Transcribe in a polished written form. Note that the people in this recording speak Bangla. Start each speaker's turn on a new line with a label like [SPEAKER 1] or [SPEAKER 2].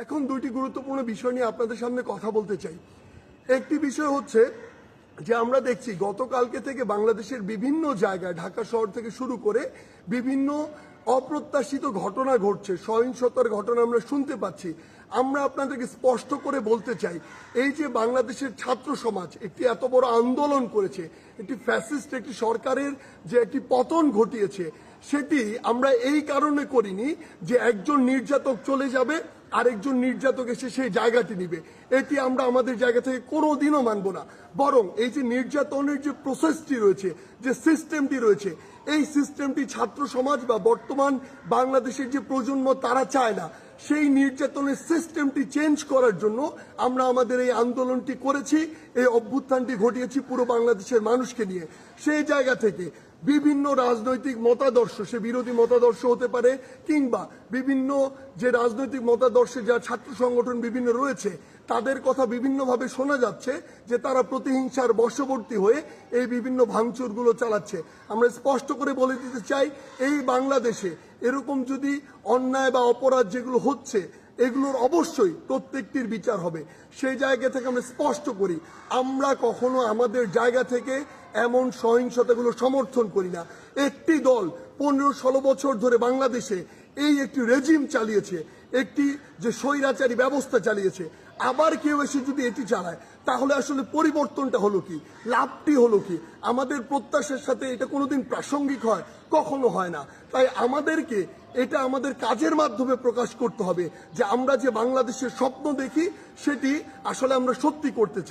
[SPEAKER 1] এখন দুইটি গুরুত্বপূর্ণ বিষয় নিয়ে আপনাদের সামনে কথা বলতে চাই। একটি বিষয় হচ্ছে যে আমরা দেখছি গতকালকে থেকে বাংলাদেশের বিভিন্ন জায়গায় ঢাকা শহর থেকে শুরু করে বিভিন্ন অপ্রত্যাশিত ঘটনা ঘটছে, সহিংসতার ঘটনা আমরা শুনতে পাচ্ছি। আমরা আপনাদেরকে স্পষ্ট করে বলতে চাই, এই যে বাংলাদেশের ছাত্র সমাজ একটি এত বড় আন্দোলন করেছে, একটি ফ্যাসিস্ট একটি সরকারের যে একটি পতন ঘটিয়েছে, সেটি আমরা এই কারণে করিনি যে একজন নির্যাতক চলে যাবে আরেকজন নির্যাতক এসে সেই জায়গাটি নিবে। এটি আমরা আমাদের জায়গা থেকে কোনোদিনও মানব না। বরং এই যে নির্যাতনের যে প্রসেসটি রয়েছে, যে সিস্টেমটি রয়েছে, এই সিস্টেমটি ছাত্র সমাজ বা বর্তমান বাংলাদেশের যে প্রজন্ম তারা চায় না। সেই নির্যাতনের সিস্টেমটি চেঞ্জ করার জন্য আমরা আমাদের এই আন্দোলনটি করেছি, এই অভ্যুত্থানটি ঘটিয়েছি পুরো বাংলাদেশের মানুষকে নিয়ে। সেই জায়গা থেকে বিভিন্ন রাজনৈতিক মতাদর্শ, সে বিরোধী মতাদর্শ হতে পারে কিংবা বিভিন্ন যে রাজনৈতিক মতাদর্শে যা ছাত্র সংগঠন বিভিন্ন রয়েছে, তাদের কথা বিভিন্নভাবে শোনা যাচ্ছে যে তারা প্রতিহিংসার বশবর্তী হয়ে এই বিভিন্ন ভাঙচুরগুলো চালাচ্ছে। আমরা স্পষ্ট করে বলে দিতে চাই, এই বাংলাদেশে এরকম যদি অন্যায় বা অপরাধ যেগুলো হচ্ছে, এগুলোর অবশ্যই প্রত্যেকটির বিচার হবে। সেই জায়গা থেকে আমরা স্পষ্ট করি, আমরা কখনো আমাদের জায়গা থেকে এমন সহিংসতাগুলো সমর্থন করি না। একটি দল 15-16 বছর ধরে বাংলাদেশে এই একটি রেজিম চালিয়েছে, একটি যে স্বৈরাচারী ব্যবস্থা চালিয়েছে, আবার কেউ এসে যদি এটি চালায় তাহলে আসলে পরিবর্তনটা হলো কি, লাভটি হলো কি? আমাদের প্রত্যাশার সাথে এটা কোনোদিন প্রাসঙ্গিক হয়? কখনো হয় না। তাই আমাদেরকে এটা আমাদের কাজের মাধ্যমে প্রকাশ করতে হবে যে আমরা যে বাংলাদেশের স্বপ্ন দেখি সেটি আসলে আমরা সত্যি করতে চাই।